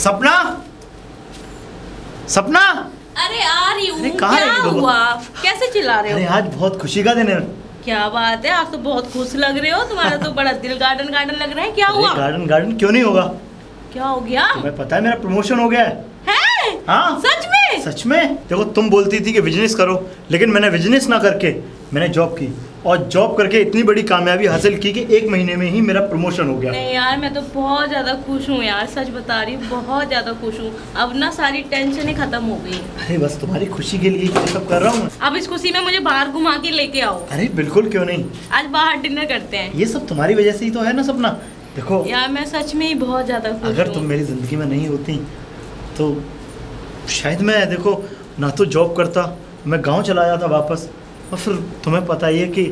सपना, सपना। अरे आ रही हूँ। कहाँ क्या हुआ? कैसे चिल्ला रहे हो? अरे आज बहुत खुशी का दिन है। क्या बात है, आज तो बहुत खुश लग रहे हो। तुम्हारा तो बड़ा दिल गार्डन गार्डन लग रहा है। क्या हुआ? गार्डन गार्डन क्यों नहीं होगा? क्या हो गया? तुम्हें पता है मेरा प्रमोशन हो गया है। हाँ सच में? सच में। देखो तुम बोलती थी कि बिजनेस करो, लेकिन मैंने बिजनेस ना करके मैंने जॉब की, और जॉब करके इतनी बड़ी कामयाबी हासिल की कि 1 महीने में ही मेरा प्रमोशन हो गया। नहीं यार, मैं तो बहुत ज़्यादा खुश हूँ यार, सच बता रही हूँ, बहुत ज़्यादा खुश हूँ। अब ना सारी टेंशनें खत्म हो गई। अरे बस तुम्हारी खुशी के लिए ये सब कर रहा हूँ। अब इस खुशी में मुझे बाहर घुमा के लेके आओ। अरे बिल्कुल, क्यों नहीं। आज बाहर डिनर करते हैं। ये सब तुम्हारी वजह से ही तो है ना सपना। देखो यार मैं सच में ही बहुत ज़्यादा खुश अगर हूँ। तुम मेरी ज़िंदगी में नहीं होती तो शायद मैं, देखो, ना तो जॉब करता, मैं गांव चला जाता वापस। और फिर तुम्हें पता ही है कि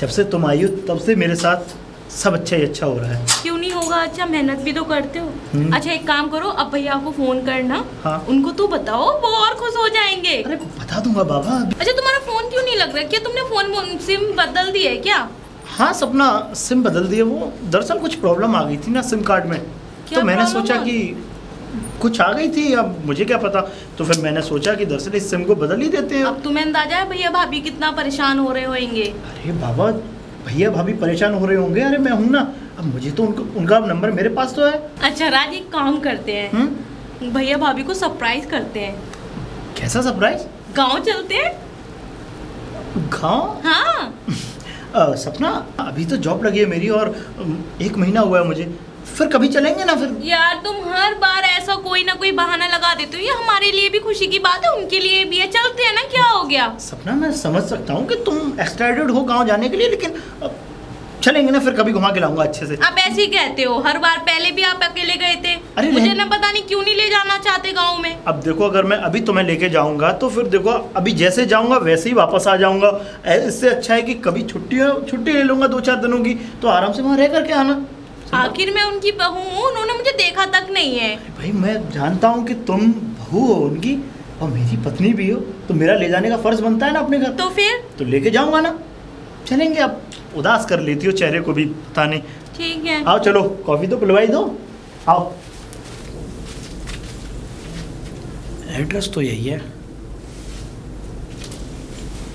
जब से तुम आई हो तब से मेरे साथ सब अच्छा ही अच्छा हो रहा है। क्यों नहीं होगा अच्छा, मेहनत भी तो करते हो। अच्छा एक काम करो, अब भैया को फोन करना। हाँ। उनको तो बताओ, वो और खुश हो जाएंगे। अरे बता दूंगा बाबा। अच्छा तुम्हारा फोन क्यों नहीं लग रहा? क्या तुमने फोन सिम बदल दी है क्या? हाँ सपना, सिम बदल दिए। वो दरअसल कुछ प्रॉब्लम आ गई थी ना सिम कार्ड में, तो मैंने सोचा कि कुछ आ गई थी, अब मुझे क्या पता, तो फिर मैंने सोचा कि दरअसल इस सिम को बदल ही देते हैं। अब तुम्हें अंदाजा है भैया भाभी कितना परेशान हो रहे होंगे? अरे बाबा, भैया भाभी परेशान हो रहे होंगे। अरे मैं हूँ ना, अब मुझे तो उनका नंबर मेरे पास तो है। अच्छा राज, एक काम करते हैं, भैया भाभी को सरप्राइज करते हैं। कैसा सरप्राइज? गाँव चलते हैं। गाँव? हाँ। सपना, अभी तो जॉब लगी है मेरी और 1 महीना हुआ है मुझे, फिर कभी चलेंगे ना। फिर यार तुम हर बार ऐसा कोई ना कोई बहाना लगा देते हो। ये हमारे लिए भी खुशी की बात है, उनके लिए भी है। चलते हैं ना, क्या हो गया? सपना मैं समझ सकता हूँ कि तुम एक्साइटेड हो गांव जाने के लिए, लेकिन चलेंगे ना, फिर कभी घुमा के लाऊंगा अच्छे से। आप ऐसे ही कहते हो हर बार, पहले भी आप अकेले गए थे। अरे मुझे ना पता नहीं क्यों नहीं ले जाना चाहते गाँव में। अब देखो, अगर मैं अभी तुम्हें लेके जाऊंगा तो फिर देखो, अभी जैसे जाऊंगा वैसे ही वापस आ जाऊंगा। इससे अच्छा है कि कभी छुट्टी ले लूंगा 2-4 दिनों की, तो आराम से वहाँ रह करके आना। आखिर मैं उनकी बहू हूँ, उन्होंने मुझे देखा तक नहीं है। भाई मैं जानता हूँ कि तुम बहू हो उनकी और मेरी पत्नी भी हो, तो मेरा ले जाने का फर्ज बनता है ना अपने घर। तो फिर तो लेके जाऊंगा ना, चलेंगे। अब उदास कर लेती हो चेहरे को भी, पता नहीं। ठीक है, आओ चलो, कॉफी तो पिलवाई दो। आओ। एड्रेस तो यही है।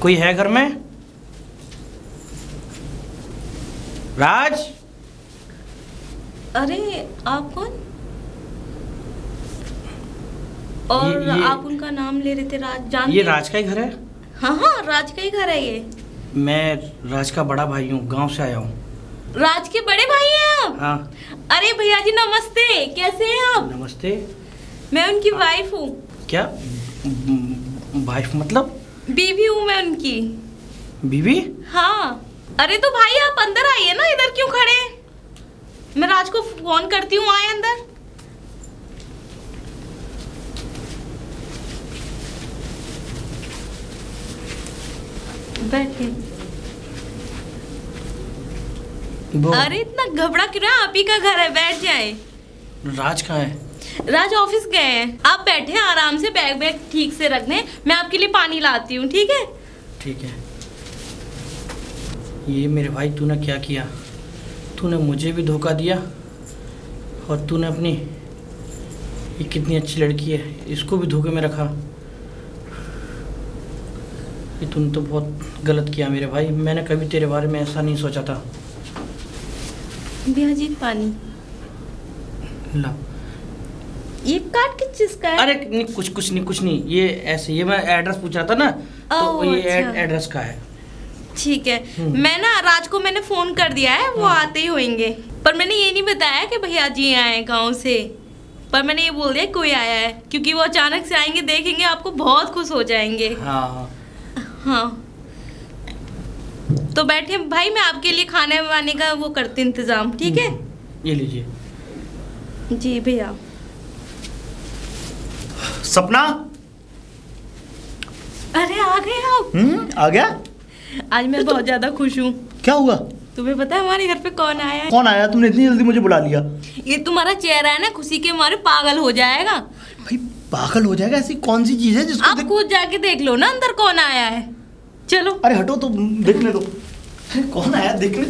कोई है घर में? राज? अरे आप कौन? और ये आप उनका नाम ले रहे थे, राज जानते? ये राज का ही घर है? हाँ हाँ, राज का ही घर है ये। मैं राज का बड़ा भाई हूँ, गांव से आया हूँ। राज के बड़े भाई हैं आप? हाँ। अरे भैया जी नमस्ते, कैसे हैं आप? नमस्ते। मैं उनकी वाइफ हूँ। क्या वाइफ मतलब? बीवी हूँ मैं उनकी। बीवी? हाँ। अरे तो भाई आप अंदर आइए ना, इधर क्यों खड़े हैं? मैं राज को फोन करती हूँ, आए अंदर। बैठे। अरे इतना घबरा क्यों रहा? आप ही का घर है, बैठ जाए। राज कहाँ है? राज ऑफिस गए हैं। आप बैठे आराम से, बैग ठीक से रख दें, मैं आपके लिए पानी लाती हूँ। ठीक है? ठीक है। ये मेरे भाई, तूने क्या किया? तूने मुझे भी धोखा दिया, और तूने अपनी, ये कितनी अच्छी लड़की है, इसको भी धोखे में रखा। ये तूने तो बहुत गलत किया मेरे भाई। मैंने कभी तेरे बारे में ऐसा नहीं सोचा था। भैया जी पानी ला। ये कार्ड किस चीज का है? अरे नहीं, कुछ नहीं, ये ऐसे, ये मैं एड्रेस पूछ रहा था ना, तो ये अच्छा। एड्रेस का है। ठीक है। मैं ना राज को मैंने फोन कर दिया है, वो आते ही होंगे। पर मैंने ये नहीं बताया कि भैया जी आए हैं गाँव से, पर मैंने ये बोल दिया कोई आया है, क्योंकि वो अचानक से आएंगे, देखेंगे आपको, बहुत खुश हो जाएंगे। हाँ हाँ। तो बैठे भाई, मैं आपके लिए खाने वाने का वो करती इंतजाम। ठीक है? ये लीजिए। जी भैया। सपना? अरे आ गए आप? आ गया। आज मैं बहुत ज्यादा खुश हूँ। क्या हुआ? तुम्हें पता है हमारे घर पे कौन आया है? कौन आया? तुमने इतनी जल्दी मुझे बुला लिया? ये तुम्हारा चेहरा है ना, खुशी के मारे पागल हो जाएगा। भाई पागल हो जाएगा? ऐसी कौन सी चीज है जिसको आप खुद जाके देख लो ना अंदर कौन आया है। चलो। अरे हटो तो देखने दो। कौन आया देखने?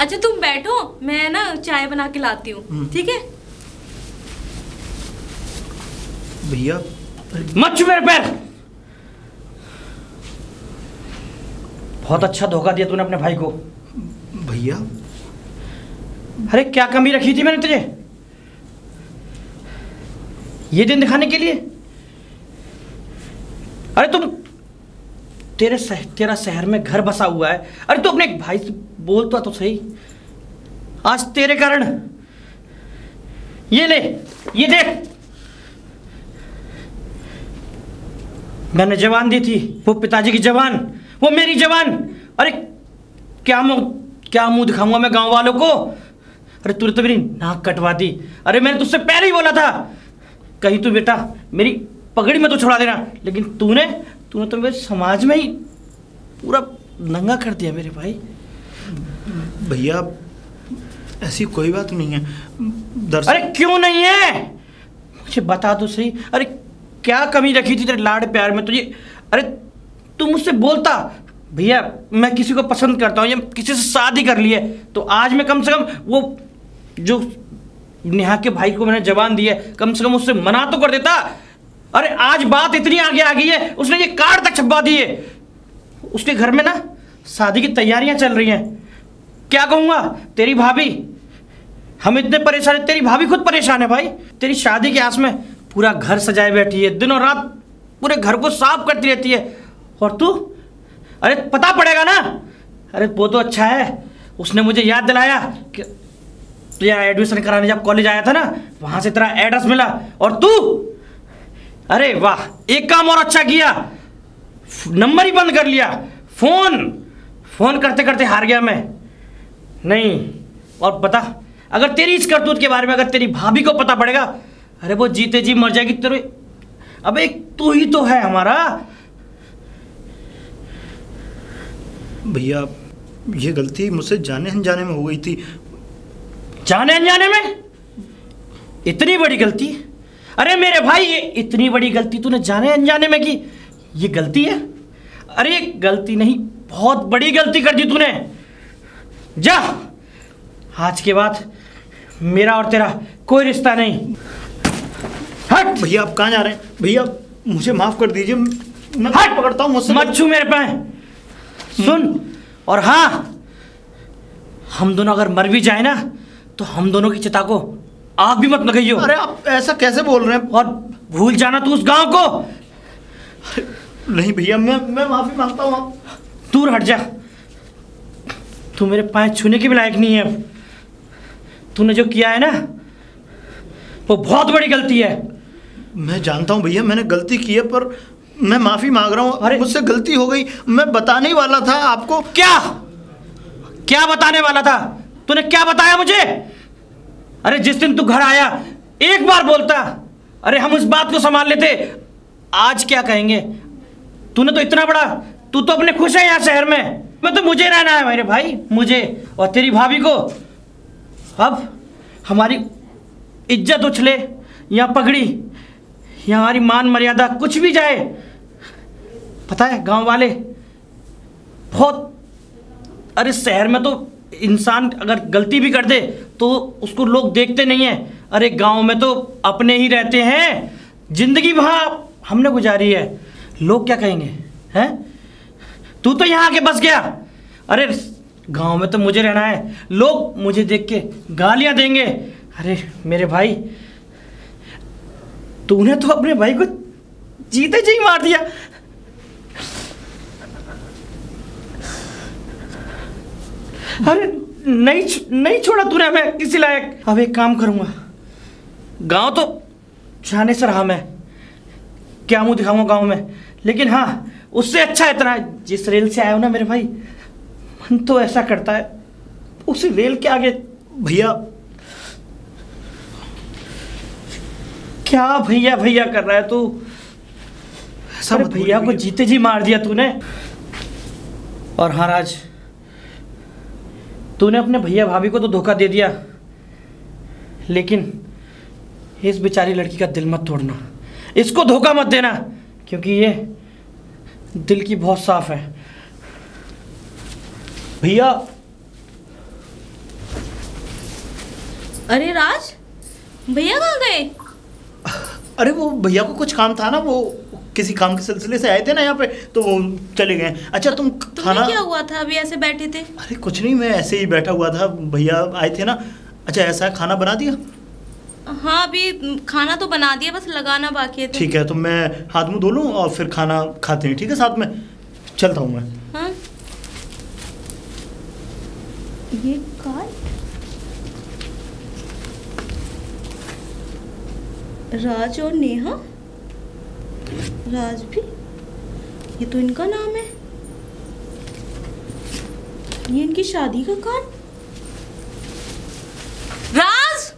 अच्छा तुम बैठो, मैं ना चाय बना के लाती हूँ। ठीक है? भैया मत छू मेरे पैर। बहुत अच्छा धोखा दिया तूने अपने भाई को। भैया अरे क्या कमी रखी थी मैंने तुझे ये दिन दिखाने के लिए? अरे तेरा शहर में घर बसा हुआ है। अरे तू अपने एक भाई से बोलता तो सही। आज तेरे कारण ये ले, ये देख, मैंने जवान दी थी, वो पिताजी की जवान, वो मेरी जवान। अरे क्या मुंह दिखाऊंगा मैं गांव वालों को? अरे तूने तो मेरी नाक कटवा दी। अरे मैंने तुझसे पहले ही बोला था कहीं तू बेटा मेरी पगड़ी में तो छुड़ा देना, लेकिन तूने तो मेरे समाज में ही पूरा नंगा कर दिया मेरे भाई। भैया ऐसी कोई बात नहीं है। दरअसल अरे क्यों नहीं है मुझे बता तो सही। अरे क्या कमी रखी थी तेरे लाड प्यार में तुझे? अरे तू मुझसे बोलता भैया मैं किसी को पसंद करता हूँ या किसी से शादी कर ली है, तो आज मैं कम से कम वो जो नेहा के भाई को मैंने जवान दी है कम से कम उससे मना तो कर देता। अरे आज बात इतनी आगे आ गई है, उसने ये कार्ड तक छपवा दिए। उसके घर में ना शादी की तैयारियां चल रही हैं। क्या कहूंगा तेरी भाभी, हम इतने परेशान हैं, तेरी भाभी खुद परेशान है भाई। तेरी शादी के आस में पूरा घर सजाए बैठी है, दिनों रात पूरे घर को साफ करती रहती है। और तू, अरे पता पड़ेगा ना। अरे वो तो अच्छा है उसने मुझे याद दिलाया कि तुझे एडमिशन कराने जब कॉलेज आया था ना वहां से तेरा एड्रेस मिला। और तू, अरे वाह, एक काम और अच्छा किया, नंबर ही बंद कर लिया। फोन करते करते हार गया मैं। नहीं, और पता अगर तेरी इस करतूत के बारे में अगर तेरी भाभी को पता पड़ेगा, अरे वो जीते जी मर जाएगी तेरे। अबे एक तू ही तो है हमारा। भैया ये गलती मुझसे जाने अनजाने में हो गई थी। जाने अनजाने में? इतनी बड़ी गलती? अरे मेरे भाई ये इतनी बड़ी गलती तूने जाने अनजाने में की? ये गलती है? अरे गलती नहीं, बहुत बड़ी गलती कर दी तूने। जा, आज के बाद मेरा और तेरा कोई रिश्ता नहीं। हट। भैया आप कहाँ जा रहे हैं? भैया मुझे माफ कर दीजिए, मैं हट। पकड़ता हूँ, मुझसे मत छू मेरे पैर। सुन, और हाँ, हम दोनों अगर मर भी जाए ना तो हम दोनों की चिता को आग भी मत लगाइयो। अरे आप ऐसा कैसे बोल रहे हैं? और भूल जाना तू उस गांव को। नहीं भैया, मैं माफी मांगता हूँ। आप दूर हट जा, तू मेरे पैर छूने के भी लायक नहीं है। तूने जो किया है ना वो बहुत बड़ी गलती है। मैं जानता हूँ भैया मैंने गलती की है, पर मैं माफी मांग रहा हूँ। अरे मुझसे गलती हो गई, मैं बताने ही वाला था आपको। क्या बताने वाला था? तूने क्या बताया मुझे? अरे जिस दिन तू घर आया एक बार बोलता, अरे हम उस बात को संभाल लेते। आज क्या कहेंगे? तूने तो इतना बड़ा, तू तो अपने खुश है यहाँ शहर में। मैं तो मुझे रहना है मेरे भाई, मुझे और तेरी भाभी को। अब हमारी इज्जत उछले या पगड़ी या हमारी मान मर्यादा कुछ भी जाए, पता है गांव वाले बहुत, अरे शहर में तो इंसान अगर गलती भी कर दे तो उसको लोग देखते नहीं हैं। अरे गांव में तो अपने ही रहते हैं, जिंदगी वहाँ हमने गुजारी है, लोग क्या कहेंगे? हैं? तू तो यहाँ आके बस गया। अरे गांव में तो मुझे रहना है, लोग मुझे देख के गालियाँ देंगे। अरे मेरे भाई, तूने तो अपने भाई को जीते जी मार दिया। अरे नहीं छोड़ा तूने हमें किसी लायक। अब एक काम करूंगा, गांव तो जाने से रहा मैं, क्या मुंह दिखाऊंगा गांव में, लेकिन हाँ उससे अच्छा इतना है, जिस रेल से आया हो ना मेरे भाई, मन तो ऐसा करता है उस रेल के आगे। भैया क्या भैया भैया कर रहा है तू? अरे भैया को जीते जी मार दिया तूने। और हाँ राज, तूने अपने भैया भाभी को तो धोखा दे दिया, लेकिन इस बेचारी लड़की का दिल मत तोड़ना, इसको धोखा मत देना, क्योंकि ये दिल की बहुत साफ है। भैया अरे राज, भैया कहाँ गए? अरे वो भैया को कुछ काम था ना, वो किसी काम के सिलसिले से आए थे ना यहाँ पे, तो वो चले गए। अच्छा तुम्हें खाना क्या हुआ था, अभी ऐसे बैठे थे? अरे कुछ नहीं, मैं ऐसे ही बैठा हुआ था, भैया आए थे ना। अच्छा ऐसा है, खाना बना दिया? हाँ अभी खाना तो बना दिया, बस लगाना बाकी है। ठीक है, तो मैं हाथ मुंह धो लूँ और फिर खाना खाते हैं, ठीक है? साथ में चलता हूँ मैं। हाँ ये कार्ड राज और नेहा, राज भी, ये तो इनका नाम है। ये इनकी शादी का कार्ड। राज,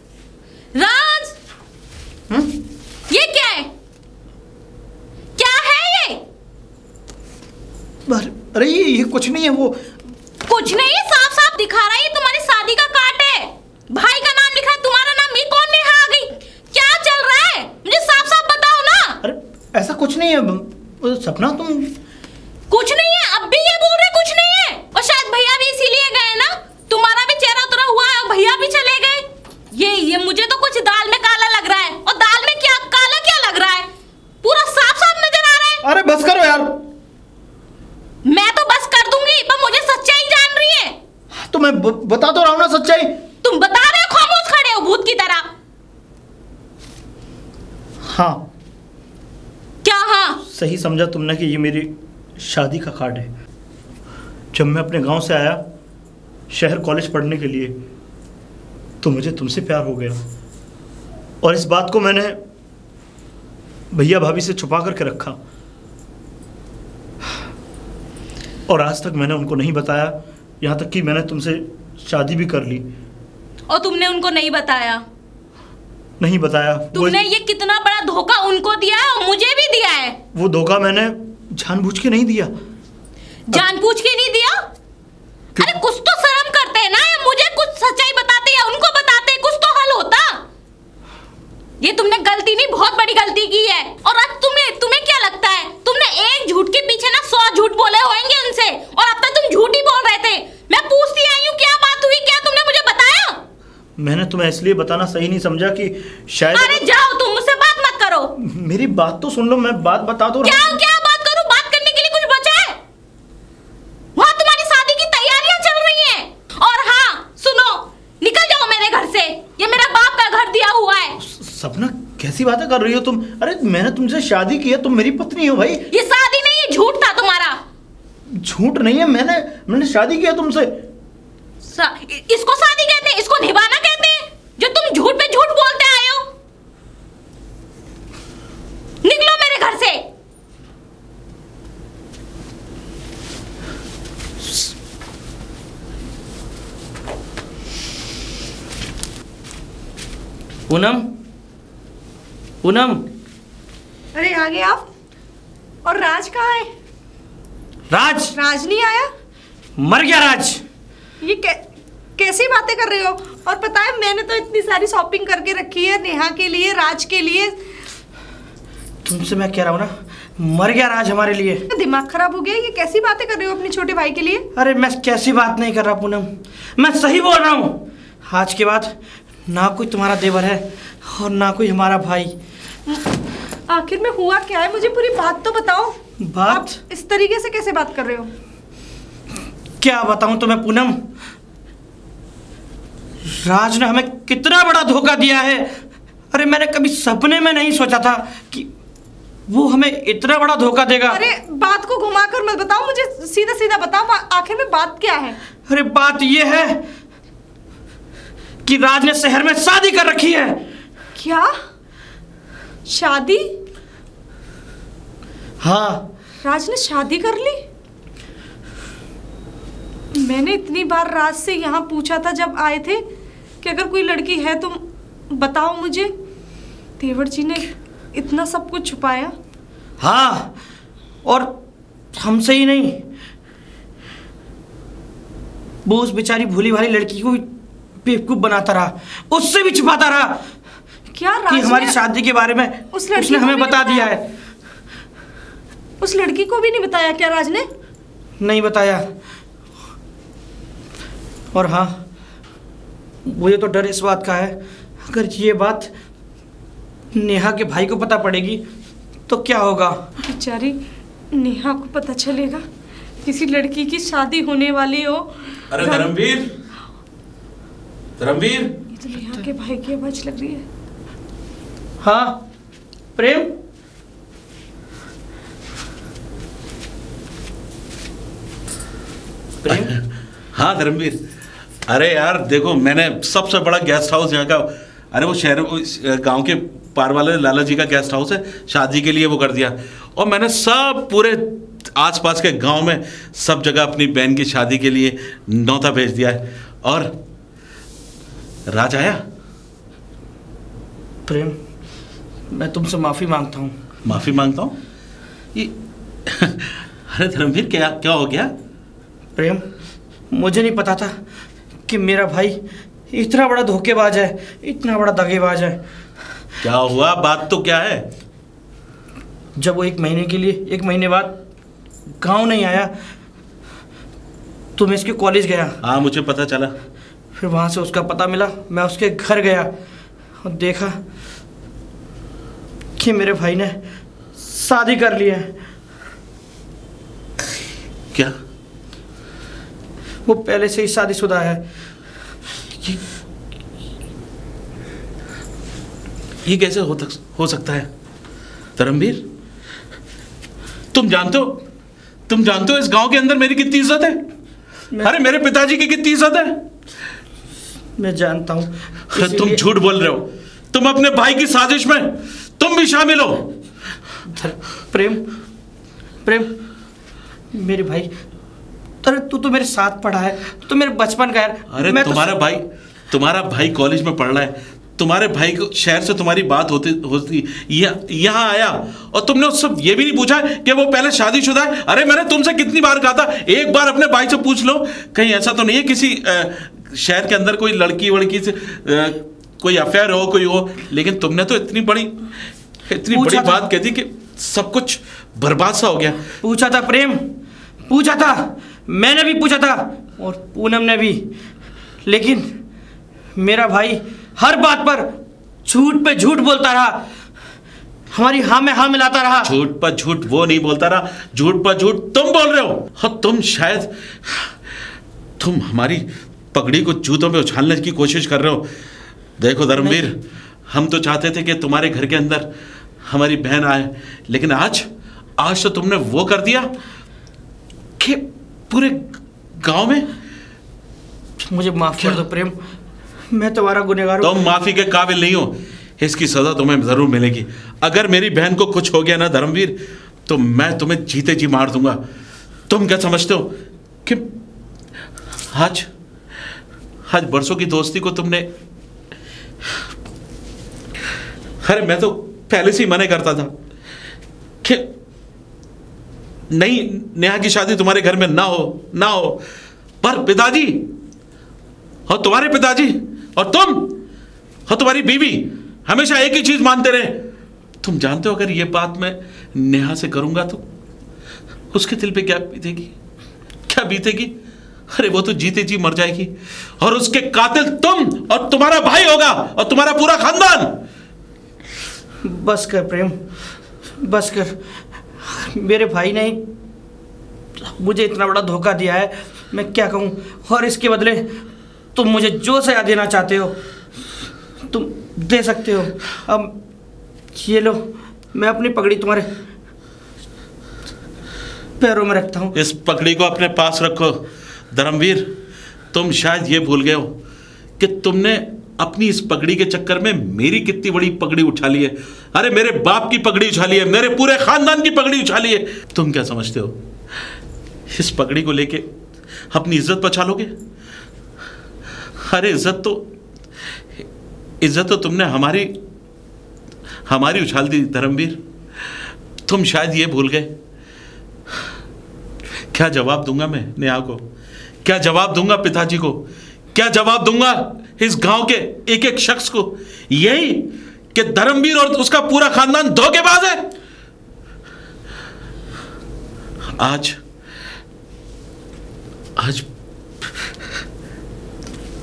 राज, ये क्या है? क्या है ये? अरे ये कुछ नहीं है। वो कुछ नहीं है, साफ साफ दिखा रहा है ये तुम्हारी शादी का कार्ड है। भाई का नाम लिखा है, तुम्हारा नाम, ये कौन नेहा आ गई? क्या चल रहा है, मुझे साफ साफ बताओ ना। अरे ऐसा कुछ नहीं है सपना, तुम कुछ नहीं है, अब भी ये बोल रहे कुछ नहीं है। और शायद भैया भी इसीलिए गए ना, तुम्हारा भी चेहरा उतरा हुआ है, भैया भी चले गए। ये मुझे तो कुछ दाल में काला लग रहा है। और दाल में क्या काला क्या लग रहा है? पूरा साफ साफ नजर आ रहा है। अरे बस करो यार। मैं तो बस कर दूंगी, पर मुझे सच्चाई जान रही है। तो मैं बता तो रहा हूँ ना सच्चाई। तुम बता रहे हो, खामोश खड़े हो भूत की तरह। हाँ क्या हाँ? सही समझा तुमने कि ये मेरी शादी का कार्ड है। जब मैं अपने गांव से आया शहर कॉलेज पढ़ने के लिए, तो मुझे तुमसे प्यार हो गया, और इस बात को मैंने भैया भाभी से छुपा करके रखा, और आज तक मैंने उनको नहीं बताया, यहाँ तक कि मैंने तुमसे शादी भी कर ली। और तुमने उनको नहीं बताया? नहीं बताया। तुमने ये कितना बड़ा धोखा उनको दिया है और मुझे भी दिया है। वो धोखा मैंने जानबूझ के नहीं दिया। जानबूझ के नहीं दिया? अरे कुछ तो शर्म करते हैं ना, या मुझे कुछ सच्चाई बताते या उनको बताते, कुछ तो हल होता। ये तुमने गलती नहीं, बहुत बड़ी गलती की है। और आज तुम्हें क्या लगता है, तुमने एक झूठ के पीछे ना 100 झूठ बोले होंगे उनसे, और अब तक तुम झूठ ही बोल रहे थे। मैं पूछती आई हूँ क्या बात हुई, क्या तुमने मुझे बताया? मैंने तुम्हें इसलिए बताना सही नहीं समझा कि शायद। अरे जाओ, तुम मुझसे बात मत करो। मेरी बात तो सुन लो, मैं बात बता दो। क्या बात करूं? बात करने के लिए कुछ बचा है? वहां तुम्हारी शादी की तैयारियां चल रही हैं। और हाँ सुनो, निकल जाओ मेरे घर से, ये मेरा बाप का घर दिया हुआ है। सपना कैसी बातें कर रही हो तुम? अरे मैंने तुमसे शादी की है, तुम मेरी पत्नी हो भाई। ये शादी नहीं, ये झूठ था तुम्हारा। झूठ नहीं है, मैंने शादी किया तुमसे। इसको शादी कहते हैं, इसको निभाना कहते हैं, जो तुम झूठ पे झूठ बोलते आए हो। निकलो मेरे घर से। पूनम, पूनम। अरे आ गए आप। और राज कहाँ है? राज नहीं आया? मर गया राज। ये कैसी बातें कर रहे हो? और पता है मैंने तो इतनी सारी शॉपिंग करके रखी है नेहा के लिए, राज के लिए। तुमसे मैं कह रहा हूँ ना, मर गया राज हमारे लिए। दिमाग खराब हो गया, ये कैसी बातें कर रहे हो अपने छोटे भाई के लिए? अरे मैं कैसी बात नहीं कर रहा पूनम, मैं सही बोल रहा हूँ। आज के बाद ना कोई तुम्हारा देवर है और ना कोई हमारा भाई। आखिर में हुआ क्या है, मुझे पूरी बात तो बताओ। बात? आप इस तरीके से कैसे बात कर रहे हो? क्या बताऊं तुम्हें पूनम, राज ने हमें कितना बड़ा धोखा दिया है। अरे मैंने कभी सपने में नहीं सोचा था कि वो हमें इतना बड़ा धोखा देगा। अरे बात को घुमाकर मत बताओ, मुझे सीधा सीधा बताओ, आखिर में बात क्या है? अरे बात ये है कि राज ने शहर में शादी कर रखी है। क्या? शादी? हाँ, राज ने शादी कर ली? मैंने इतनी बार राज से यहाँ पूछा था जब आए थे कि अगर कोई लड़की है तो बताओ मुझे। देवर जी ने इतना सब कुछ छुपाया। हाँ, और हमसे ही नहीं, वो उस बेचारी भोली भाली लड़की को भी बेवकूफ बनाता रहा, उससे भी छुपाता रहा। क्या राज कि हमारी शादी के बारे में उसने हमें बता दिया है। उस लड़की को भी नहीं बताया क्या राज ने? नहीं बताया। और हाँ, मुझे तो डर इस बात का है, अगर ये बात नेहा के भाई को पता पड़ेगी तो क्या होगा? बेचारी नेहा को पता चलेगा, किसी लड़की की शादी होने वाली हो। अरे धर्मवीर, धर्मवीर, ये तो नेहा के भाई की आवाज लग रही है। हाँ प्रेम, प्रेम। हाँ धर्मवीर, अरे यार देखो, मैंने सबसे बड़ा गेस्ट हाउस यहाँ का, अरे वो शहर गांव के पार वाले लाला जी का गेस्ट हाउस है, शादी के लिए वो कर दिया। और मैंने सब पूरे आसपास के गांव में सब जगह अपनी बहन की शादी के लिए न्योता भेज दिया है। और राज आया? प्रेम, मैं तुमसे माफी मांगता हूँ। माफी मांगता हूँ? ये अरे धर्मवीर, क्या क्या हो गया? प्रेम, मुझे नहीं पता था कि मेरा भाई इतना बड़ा धोखेबाज है, इतना बड़ा दगेबाज है। क्या हुआ? बात तो क्या है? जब वो 1 महीने के लिए 1 महीने बाद गांव नहीं आया तो मैं इसके कॉलेज गया। हाँ मुझे पता चला। फिर वहाँ से उसका पता मिला, मैं उसके घर गया और देखा कि मेरे भाई ने शादी कर ली है। क्या? वो पहले से ही शादीशुदा है। ये कैसे हो सकता है धर्मवीर? तुम जानते हो इस गांव के अंदर मेरी कितनी इज्जत है? अरे मेरे पिताजी की कितनी इज्जत है? मैं जानता हूँ। तुम झूठ बोल रहे हो। तुम अपने भाई की साजिश में तुम भी शामिल हो। प्रेम, प्रेम, मेरे भाई, अरे तू तो मेरे साथ पढ़ा है, तो मेरे बचपन का यार। अरे तुम्हारा भाई कॉलेज में पढ़ रहा है, तुम्हारे भाई को शहर से तुम्हारी बात होती यहाँ आया और तुमने उससे ये भी नहीं पूछा कि वो पहले शादीशुदा है? अरे मैंने तुमसे कितनी बार कहा था, एक बार अपने भाई से पूछ लो, कहीं ऐसा तो नहीं है किसी शहर के अंदर कोई लड़की वड़की से कोई अफेयर हो, कोई हो। लेकिन तुमने तो इतनी बड़ी बात कह दी कि सब कुछ बर्बाद सा हो गया। पूछा था प्रेम, पूछा था, मैंने भी पूछा था और पूनम ने भी, लेकिन मेरा भाई हर बात पर झूठ पे झूठ बोलता रहा, हमारी हाँ में हाँ मिलाता रहा। झूठ पर झूठ वो नहीं बोलता रहा, झूठ पर झूठ तुम बोल रहे हो। हाँ तुम हमारी पगड़ी को जूतों में उछालने की कोशिश कर रहे हो। देखो धर्मवीर, हम तो चाहते थे कि तुम्हारे घर के अंदर हमारी बहन आए, लेकिन आज तो तुमने वो कर दिया कि पूरे गांव में। मुझे माफ कर दो प्रेम, मैं तुम्हारा गुनहगार हूं। तुम माफी के काबिल नहीं हो, इसकी सजा तुम्हें जरूर मिलेगी। अगर मेरी बहन को कुछ हो गया ना धर्मवीर, तो मैं तुम्हें जीते जी मार दूंगा। तुम क्या समझते हो कि आज बरसों की दोस्ती को तुमने, अरे मैं तो पहले से ही मना करता था कि नहीं, नेहा की शादी तुम्हारे घर में ना हो। पर पिताजी और तुम्हारे पिताजी और तुम और तुम्हारी बीवी हमेशा एक ही चीज मानते रहे। तुम जानते हो अगर ये बात मैं नेहा से करूंगा तो उसके दिल पे क्या बीतेगी? अरे वो तो जीते जी मर जाएगी और उसके कातिल तुम और तुम्हारा भाई होगा और तुम्हारा पूरा खानदान। बस कर प्रेम, बस कर। मेरे भाई ने मुझे इतना बड़ा धोखा दिया है, मैं क्या कहूँ। और इसके बदले तुम मुझे जो सजा देना चाहते हो तुम दे सकते हो। अब ये लो, मैं अपनी पगड़ी तुम्हारे पैरों में रखता हूँ। इस पगड़ी को अपने पास रखो धर्मवीर। तुम शायद ये भूल गए हो कि तुमने अपनी इस पगड़ी के चक्कर में मेरी कितनी बड़ी पगड़ी उठा ली है। अरे मेरे बाप की पगड़ी उछाली है, मेरे पूरे खानदान की पगड़ी उछाली है। तुम क्या समझते हो इस पगड़ी को लेके अपनी इज्जत बचा लोगे? अरे इज्जत तो तुमने हमारी उछाल दी धर्मवीर। तुम शायद ये भूल गए। क्या जवाब दूंगा मैं नेहा को? क्या जवाब दूंगा पिताजी को? क्या जवाब दूंगा इस गांव के एक एक शख्स को? यही कि धर्मवीर और उसका पूरा खानदान धोखेबाज है।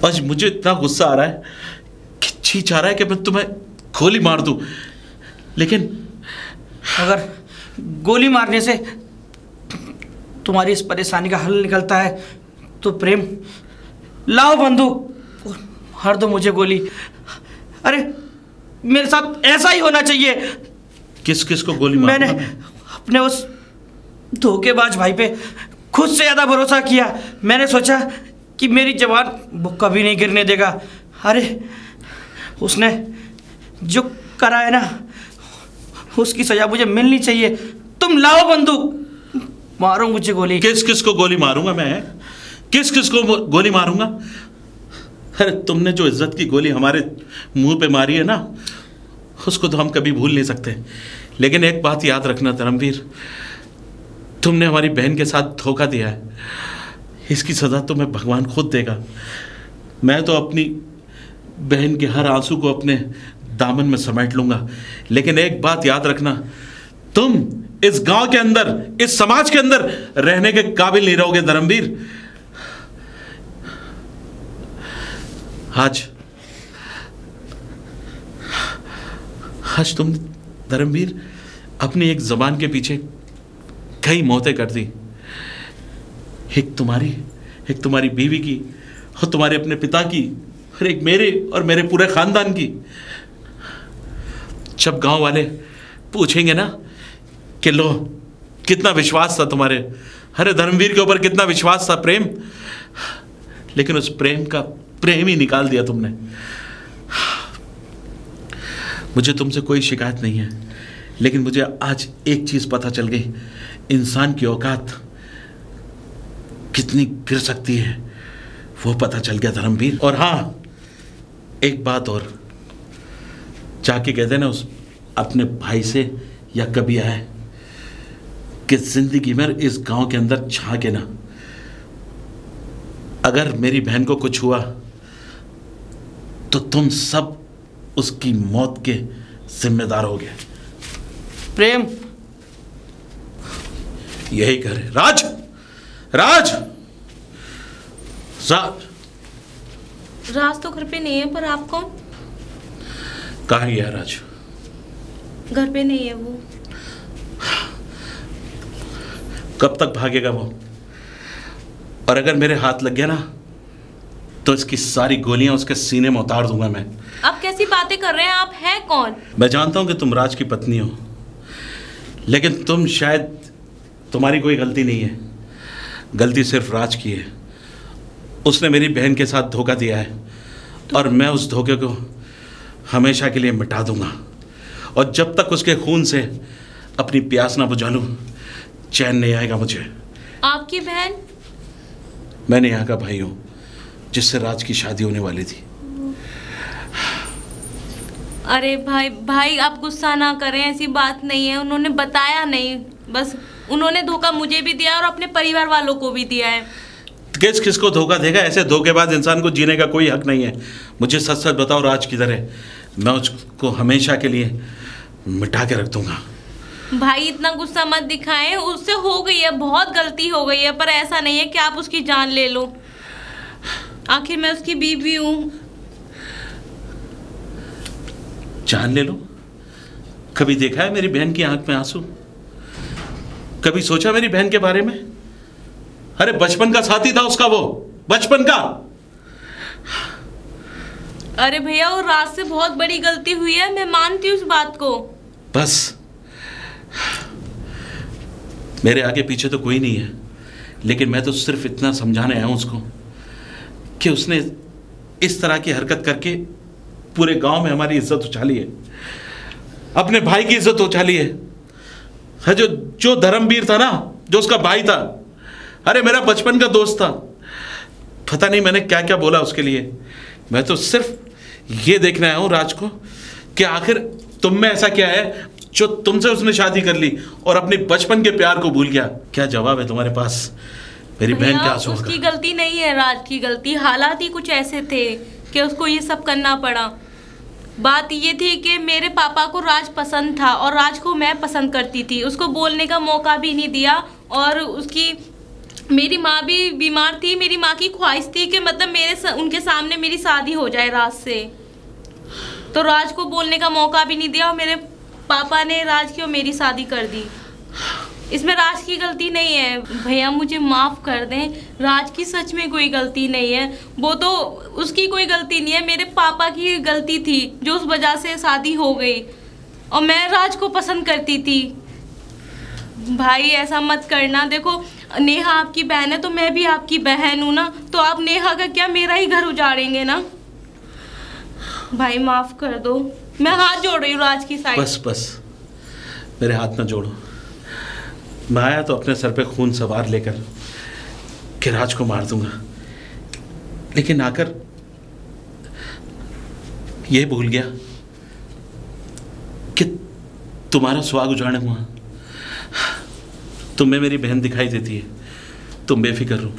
आज मुझे इतना गुस्सा आ रहा है कि जी चाह रहा है कि मैं तुम्हें गोली मार दूं। लेकिन अगर गोली मारने से तुम्हारी इस परेशानी का हल निकलता है तो प्रेम, लाओ बंदूक और मार दो मुझे गोली। अरे मेरे साथ ऐसा ही होना चाहिए। किस किस को गोली मारूंगा? मैंने अपने उस धोखेबाज भाई पे खुद से ज़्यादा भरोसा किया। मैंने सोचा कि मेरी जवान वो कभी नहीं गिरने देगा। अरे उसने जो करा है ना, उसकी सजा मुझे मिलनी चाहिए। तुम लाओ बंदूक, मारो मुझे गोली। किस किस को गोली मारूंगा मैं? किस किस को गोली मारूंगा? अरे तुमने जो इज्जत की गोली हमारे मुंह पे मारी है ना, उसको तो हम कभी भूल नहीं सकते। लेकिन एक बात याद रखना धर्मवीर, तुमने हमारी बहन के साथ धोखा दिया है, इसकी सजा तुम्हें भगवान खुद देगा। मैं तो अपनी बहन के हर आंसू को अपने दामन में समेट लूंगा, लेकिन एक बात याद रखना, तुम इस गांव के अंदर, इस समाज के अंदर रहने के काबिल नहीं रहोगे धर्मवीर। आज तुम धर्मवीर अपनी एक जबान के पीछे कई मौतें कर दी। एक तुम्हारी बीवी की, और तुम्हारे अपने पिता की, और एक मेरे और मेरे पूरे खानदान की। जब गांव वाले पूछेंगे ना कि लो कितना विश्वास था तुम्हारे, अरे धर्मवीर के ऊपर कितना विश्वास था, प्रेम, लेकिन उस प्रेम का प्रेम ही निकाल दिया तुमने। मुझे तुमसे कोई शिकायत नहीं है, लेकिन मुझे आज एक चीज पता चल गई, इंसान की औकात कितनी गिर सकती है वो पता चल गया धर्मवीर। और हाँ, एक बात और, जाके कह देना उस अपने भाई से या कभी आए कि जिंदगी में इस गांव के अंदर झांके ना, अगर मेरी बहन को कुछ हुआ तो तुम सब उसकी मौत के जिम्मेदार होगे। प्रेम यही करे। राज, राज, राज, राज तो घर पे नहीं है, पर आप कौन? कहाँ गया राज? घर पे नहीं है वो। कब तक भागेगा वो? और अगर मेरे हाथ लग गया ना तो इसकी सारी गोलियां उसके सीने में उतार दूंगा मैं। आप कैसी बातें कर रहे हैं? आप हैं कौन? मैं जानता हूं कि तुम राज की पत्नी हो, लेकिन तुम शायद, तुम्हारी कोई गलती नहीं है, गलती सिर्फ राज की है। उसने मेरी बहन के साथ धोखा दिया है और मैं उस धोखे को हमेशा के लिए मिटा दूंगा। और जब तक उसके खून से अपनी प्यास ना बुझा लूं, चैन नहीं आएगा मुझे। आपकी बहन? मैं नेहा का भाई हूं, जिससे राज की शादी होने वाली थी। अरे भाई आप गुस्सा ना करें, ऐसी बात नहीं है। उन्होंने बताया नहीं, बस उन्होंने धोखा मुझे भी दिया और अपने परिवार वालों को भी दिया है। किस किस को धोखा देगा? ऐसे धोखेबाज इंसान को जीने का कोई हक नहीं है। मुझे सच सच बताओ, राज किधर है? मैं उसको हमेशा के लिए मिटा के रख दूंगा। भाई इतना गुस्सा मत दिखाएं, उससे हो गई है, बहुत गलती हो गई है, पर ऐसा नहीं है कि आप उसकी जान ले लो। आखिर मैं उसकी बीवी हूँ। जान ले लो? कभी देखा है मेरी बहन की आंख में आंसू? कभी सोचा मेरी बहन के बारे में? अरे बचपन का साथी था उसका वो, बचपन का। अरे भैया, वो रात से बहुत बड़ी गलती हुई है, मैं मानती हूँ उस बात को। बस मेरे आगे पीछे तो कोई नहीं है, लेकिन मैं तो सिर्फ इतना समझाने आया हूं उसको कि उसने इस तरह की हरकत करके पूरे गांव में हमारी इज्जत उछाली है, अपने भाई की इज्जत उछाली है। जो धर्मवीर था ना, जो उसका भाई था, अरे मेरा बचपन का दोस्त था। पता नहीं मैंने क्या क्या बोला उसके लिए। मैं तो सिर्फ ये देखने आया हूं राज को कि आखिर तुम में ऐसा क्या है जो तुमसे उसने शादी कर ली और अपने बचपन के प्यार को भूल गया। क्या जवाब है तुम्हारे पास मेरी बहन के आंसुओं का? उसकी गलती नहीं है, राज की गलती। हालात ही कुछ ऐसे थे कि उसको ये सब करना पड़ा। बात ये थी कि मेरे पापा को राज पसंद था और राज को मैं पसंद करती थी। उसको बोलने का मौका भी नहीं दिया। और मेरी माँ भी बीमार थी। मेरी माँ की ख्वाहिश थी कि मतलब उनके सामने मेरी शादी हो जाए राज से, तो राज को बोलने का मौका भी नहीं दिया और मेरे पापा ने राज की और मेरी शादी कर दी। इसमें राज की गलती नहीं है। भैया मुझे माफ़ कर दें, राज की सच में कोई गलती नहीं है। वो तो उसकी कोई गलती नहीं है, मेरे पापा की गलती थी जो उस वजह से शादी हो गई। और मैं राज को पसंद करती थी। भाई ऐसा मत करना। देखो नेहा आपकी बहन है तो मैं भी आपकी बहन हूँ ना, तो आप नेहा का क्या मेरा ही घर उजाड़ेंगे ना। भाई माफ़ कर दो, मैं हाथ जोड़ रही हूँ राज की साइड। बस बस मेरे हाथ ना जोड़ो। मैं आया तो अपने सर पे खून सवार लेकर कि राज को मार दूंगा, लेकिन आकर ये भूल गया कि तुम्हारा सुहाग उजाड़े हुआ। तुम्हें मेरी बहन दिखाई देती है, तुम बेफिक्र रहो,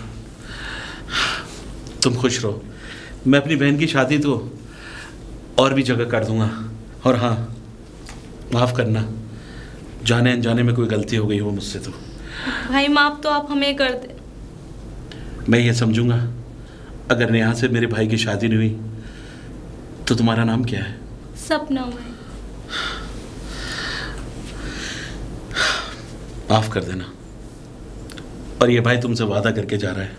तुम खुश रहो। मैं अपनी बहन की शादी तो और भी जगह कर दूंगा। और हाँ, माफ़ करना, जाने अनजाने में कोई गलती हो गई हो मुझसे तो। भाई माफ तो आप हमें कर दे। मैं ये समझूंगा अगर नेहा से मेरे भाई की शादी नहीं हुई तो तुम्हारा नाम क्या है? सपना भाई। माफ कर देना। और ये भाई तुमसे वादा करके जा रहा है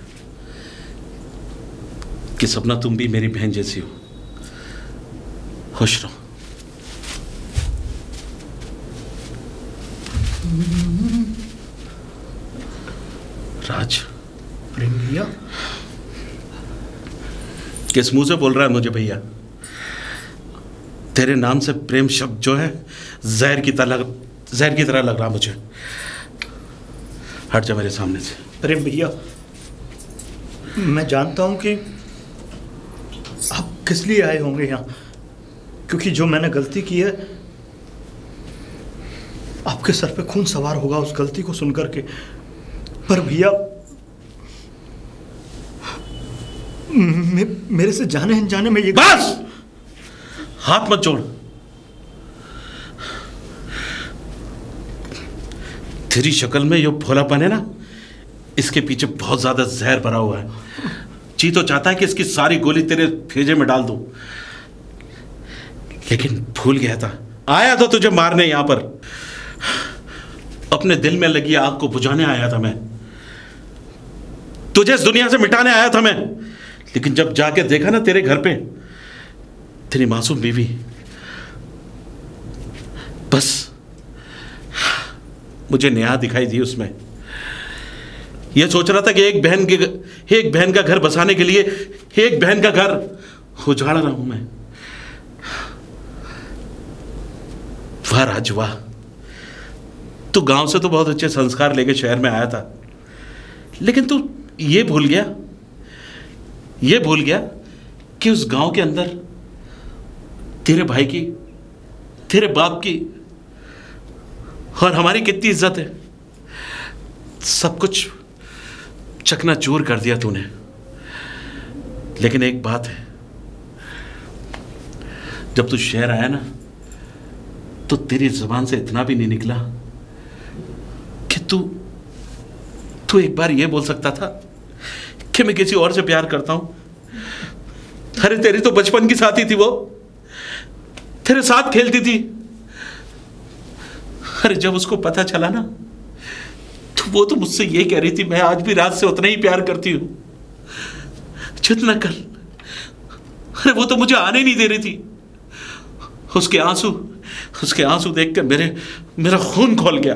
कि सपना तुम भी मेरी बहन जैसी हो। खुश रहो। राज। प्रेम भैया, किस मुंह से बोल रहा है मुझे भैया? तेरे नाम से प्रेम शब्द जो है जहर की तरह लग रहा मुझे। हट जा मेरे सामने से। प्रेम भैया, मैं जानता हूं कि आप किस लिए आए होंगे यहाँ, क्योंकि जो मैंने गलती की है आपके सर पे खून सवार होगा उस गलती को सुनकर के। पर भैया मेरे से जाने अनजाने में ये बस हाथ मत जोड़। तेरी शक्ल में ये भोलापन है ना, इसके पीछे बहुत ज्यादा जहर भरा हुआ है। जी तो चाहता है कि इसकी सारी गोली तेरे भेजे में डाल दूं, लेकिन भूल गया था। आया था तुझे मारने यहां पर, अपने दिल में लगी आग को बुझाने आया था मैं, तुझे इस दुनिया से मिटाने आया था मैं। लेकिन जब जाके देखा ना तेरे घर पे तेरी मासूम बीवी, बस मुझे नेहा दिखाई दी उसमें। यह सोच रहा था कि एक बहन का घर बसाने के लिए एक बहन का घर उजाड़ रहा हूं मैं। वाह राज वाह, तू गांव से तो बहुत अच्छे संस्कार लेके शहर में आया था, लेकिन तू ये भूल गया कि उस गांव के अंदर तेरे भाई की, तेरे बाप की और हमारी कितनी इज्जत है। सब कुछ चकनाचूर कर दिया तूने। लेकिन एक बात है, जब तू शहर आया ना तो तेरी जुबान से इतना भी नहीं निकला कि तू एक बार ये बोल सकता था कि मैं किसी और से प्यार करता हूं। अरे तेरी तो बचपन की साथी थी, वो तेरे साथ खेलती थी। अरे जब उसको पता चला ना तो वो तो मुझसे ये कह रही थी मैं आज भी रात से उतना ही प्यार करती हूं जितना कल। अरे वो तो मुझे आने नहीं दे रही थी। उसके आंसू देखकर मेरा खून खौल गया।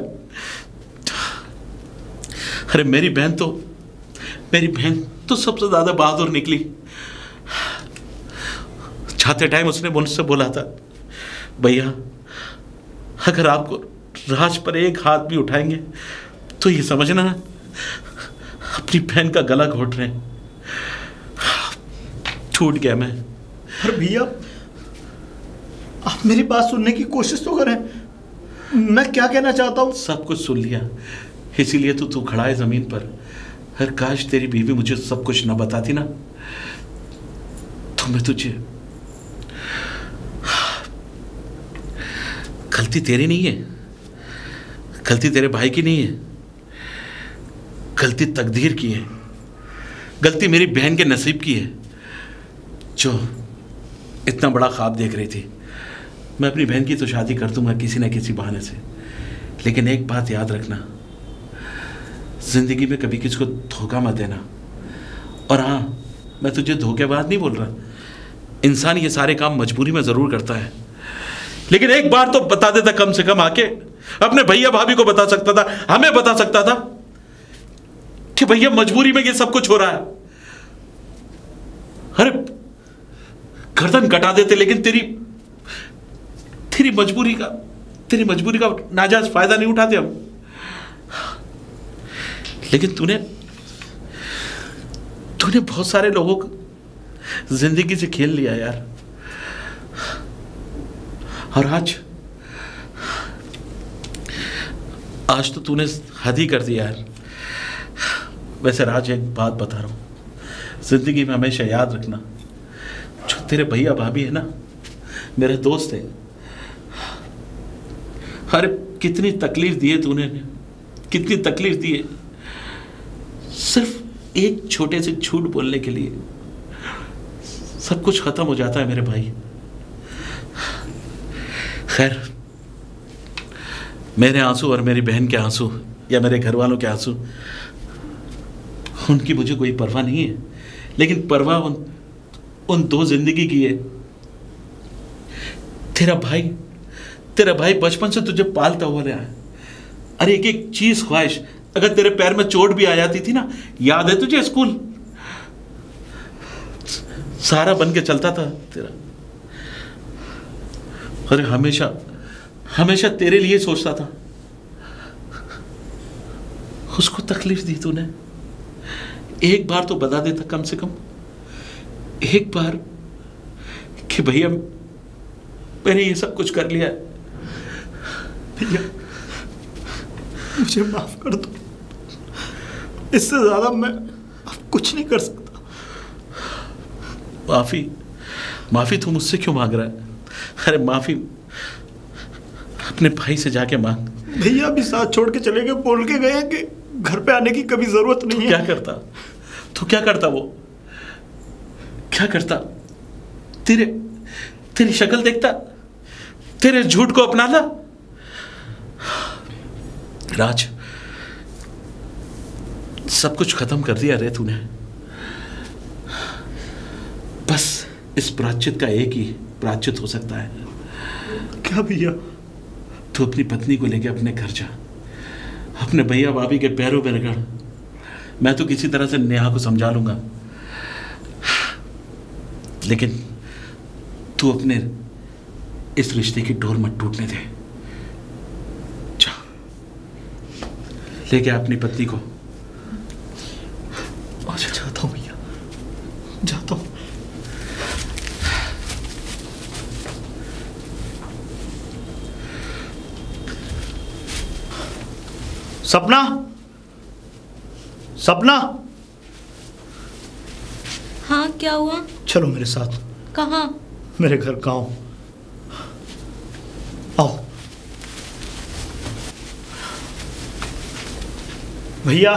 अरे मेरी बहन तो सबसे ज्यादा बहादुर निकली। जाते टाइम उसने मुझसे बोला था, भैया अगर आपको राज पर एक हाथ भी उठाएंगे तो ये समझना ना अपनी बहन का गला घोट रहे हैं। छूट गया मैं। पर भैया आप मेरी बात सुनने की कोशिश तो करें। मैं क्या कहना चाहता हूँ सब कुछ सुन लिया, इसीलिए तो तू खड़ा है जमीन पर। हर काश तेरी बीवी मुझे सब कुछ न बताती ना तो मैं तुझे। गलती तेरी नहीं है, गलती तेरे भाई की नहीं है, गलती तकदीर की है, गलती मेरी बहन के नसीब की है जो इतना बड़ा ख्वाब देख रही थी। मैं अपनी बहन की तो शादी कर दूंगा किसी न किसी बहाने से, लेकिन एक बात याद रखना, जिंदगी में कभी किसी को धोखा मत देना। और हाँ, मैं तुझे धोखेबाज नहीं बोल रहा, इंसान ये सारे काम मजबूरी में जरूर करता है, लेकिन एक बार तो बता देता, कम से कम आके अपने भैया भाभी को बता सकता था, हमें बता सकता था कि भैया मजबूरी में ये सब कुछ हो रहा है। अरे गर्दन कटा देते, लेकिन तेरी मजबूरी का नाजायज फायदा नहीं उठाते हम। लेकिन तूने बहुत सारे लोगों को जिंदगी से खेल लिया यार। और आज तो तूने हद ही कर दिया यार। वैसे राज, एक बात बता रहा हूं, जिंदगी में हमेशा याद रखना, जो तेरे भैया भाभी है ना, मेरे दोस्त है। अरे कितनी तकलीफ दी है तूने, कितनी तकलीफ दी है, सिर्फ एक छोटे से झूठ बोलने के लिए सब कुछ खत्म हो जाता है मेरे भाई। खैर, मेरे आंसू और मेरी बहन के आंसू या मेरे घर वालों के आंसू, उनकी मुझे कोई परवाह नहीं है, लेकिन परवाह उन दो जिंदगी की है। तेरा भाई बचपन से तुझे पालता हुआ रहा है। अरे एक एक चीज ख्वाहिश, अगर तेरे पैर में चोट भी आ जाती थी ना, याद है तुझे स्कूल सारा बन के चलता था तेरा। अरे हमेशा तेरे लिए सोचता था, उसको तकलीफ दी तूने। एक बार तो बता देता, कम से कम एक बार, कि भैया मैंने ये सब कुछ कर लिया है, भैया मुझे माफ कर दो, इससे ज्यादा मैं अब कुछ नहीं कर सकता। माफी तू मुझसे क्यों मांग रहा है? अरे माफी अपने भाई से जाके मांग। भैया भी साथ छोड़ के चले गए, बोल के गए कि घर पे आने की कभी जरूरत नहीं है। तू क्या करता वो क्या करता? तेरी शक्ल देखता, तेरे झूठ को अपनाता। राज, सब कुछ खत्म कर दिया रे तूने। बस इस प्रायश्चित का एक ही प्रायश्चित हो सकता है। क्या भैया? तू अपनी पत्नी को लेके अपने घर जा, अपने भैया भाभी के पैरों में रगड़। मैं तो किसी तरह से नेहा को समझा लूंगा, लेकिन तू अपने इस रिश्ते की डोर मत टूटने दे। जा, लेके अपनी पत्नी को। जाता हूं भैया, जाता हूं। सपना, हाँ क्या हुआ? चलो मेरे साथ। कहाँ? मेरे घर गांव। आओ भैया।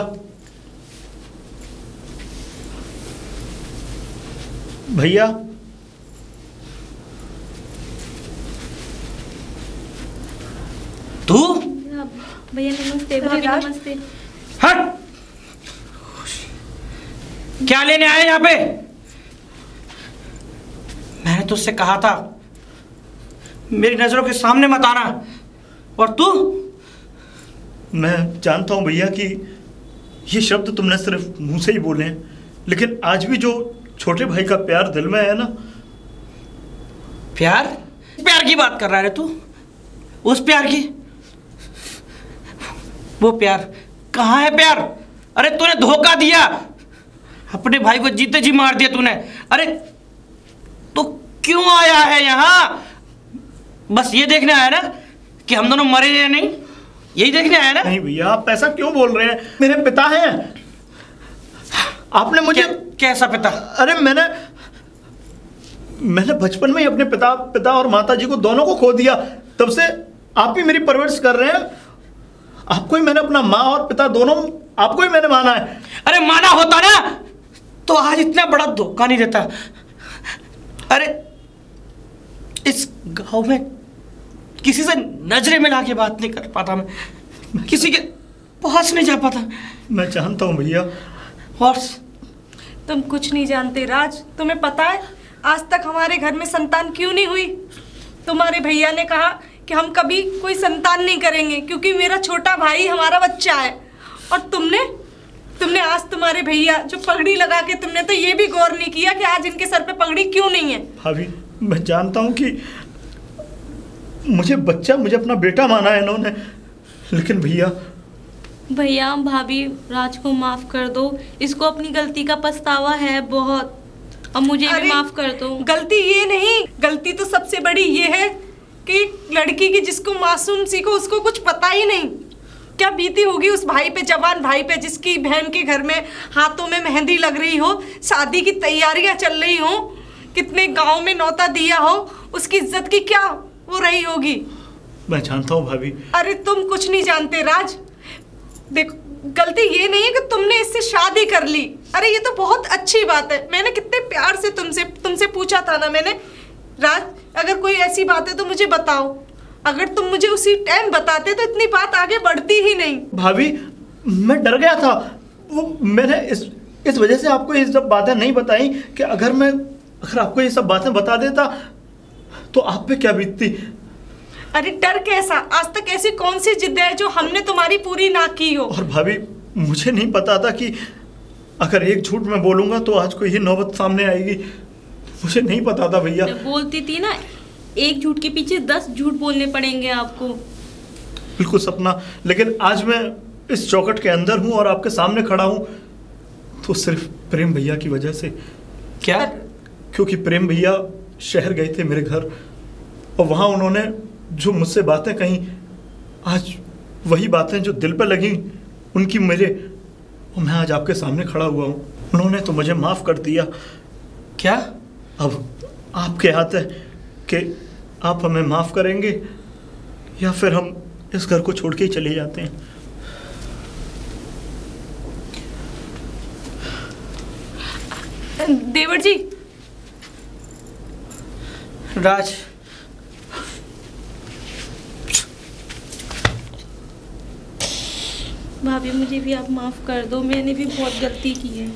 तू? भैया नमस्ते। भाभी नमस्ते। हट! क्या लेने आए यहाँ पे? मैंने तुझसे कहा था मेरी नजरों के सामने मत आना, और तू? मैं जानता हूं भैया कि ये शब्द तुमने सिर्फ मुंह से ही बोले हैं, लेकिन आज भी जो छोटे भाई का प्यार दिल में है ना। प्यार की बात कर रहा है तू? उस प्यार की? वो प्यार कहाँ है प्यार? अरे तूने धोखा दिया, अपने भाई को जीते जी मार दिया तूने। अरे तू क्यों आया है यहाँ? बस ये देखने आया ना कि हम दोनों मरे या नहीं? यही देखने आया ना? नहीं भैया, आप ऐसा क्यों बोल रहे हैं? मेरे पिता हैं। आपने मुझे कैसा पिता? अरे मैंने बचपन में ही अपने पिता और माता जी को दोनों को खो दिया। तब से आप ही मेरी परवरिश कर रहे हैं। आपको ही मैंने अपना माँ और पिता दोनों आपको ही मैंने माना है। अरे माना होता ना तो आज इतना बड़ा धोखा नहीं देता। अरे इस गांव में किसी से नजरें मिला के बात नहीं कर पाता मैं किसी के पास नहीं जा पाता। मैं जानता हूँ भैया। और तुम कुछ नहीं जानते राज। तुम्हें पता है आज तक हमारे घर में संतान क्यों नहीं हुई? तुम्हारे भैया ने कहा कि हम कभी कोई संतान नहीं करेंगे क्योंकि मेरा छोटा भाई हमारा बच्चा है। और तुमने आज तुम्हारे भैया जो पगड़ी लगा के, तुमने तो ये भी गौर नहीं किया कि आज इनके सर पे पगड़ी क्यों नहीं है। भाभी मैं जानता हूँ कि मुझे अपना बेटा माना है इन्होंने, लेकिन भैया भाभी राज को माफ कर दो। इसको अपनी गलती का पछतावा है बहुत। अब मुझे भी माफ कर दो। गलती ये नहीं, गलती तो सबसे बड़ी ये है कि लड़की की जिसको मासूम सी को उसको कुछ पता ही नहीं क्या बीती होगी उस भाई पे, जवान भाई पे, जिसकी बहन के घर में हाथों में मेहंदी लग रही हो, शादी की तैयारियां चल रही हो, कितने गांव में नौता दिया हो, उसकी इज्जत की क्या हो रही होगी। मैं जानता हूँ भाभी। अरे तुम कुछ नहीं जानते राज। देखो गलती ये नहीं है कि तुमने इससे शादी कर ली। अरे ये तो बहुत अच्छी बात है। मैंने कितने प्यार से तुमसे पूछा था ना मैंने, राज अगर कोई ऐसी बात है तो मुझे बताओ। अगर तुम मुझे उसी टाइम बताते तो इतनी बात आगे बढ़ती ही नहीं। भाभी मैं डर गया था, वो मैंने इस वजह से आपको ये सब बातें नहीं बताई कि अगर आपको ये सब बातें बता देता तो आप पे क्या बीतती। अरे डर कैसा, आज तक ऐसी कौन सी जिद है जो हमने तुम्हारी पूरी ना की हो। और भाभी मुझे नहीं पता था कि अगर एक झूठ मैं बोलूंगा तो आज को ये नौबत सामने आएगी। मुझे नहीं पता था भैया। बोलती थी ना, एक झूठ के पीछे 10 झूठ बोलने पड़ेंगे आपको। बिल्कुल सपना, लेकिन आज मैं इस चौखट के अंदर हूँ और आपके सामने खड़ा हूँ तो सिर्फ प्रेम भैया की वजह से। क्या? क्योंकि प्रेम भैया शहर गए थे मेरे घर और वहाँ उन्होंने जो मुझसे बातें कही, आज वही बातें जो दिल पे लगी उनकी मेरे, और मैं आज आपके सामने खड़ा हुआ हूँ। उन्होंने तो मुझे माफ़ कर दिया। क्या? अब आपके हाथ है कि आप हमें माफ़ करेंगे या फिर हम इस घर को छोड़ के ही चले जाते हैं। देवर जी। राज भाभी मुझे भी आप माफ कर दो, मैंने भी बहुत गलती की है।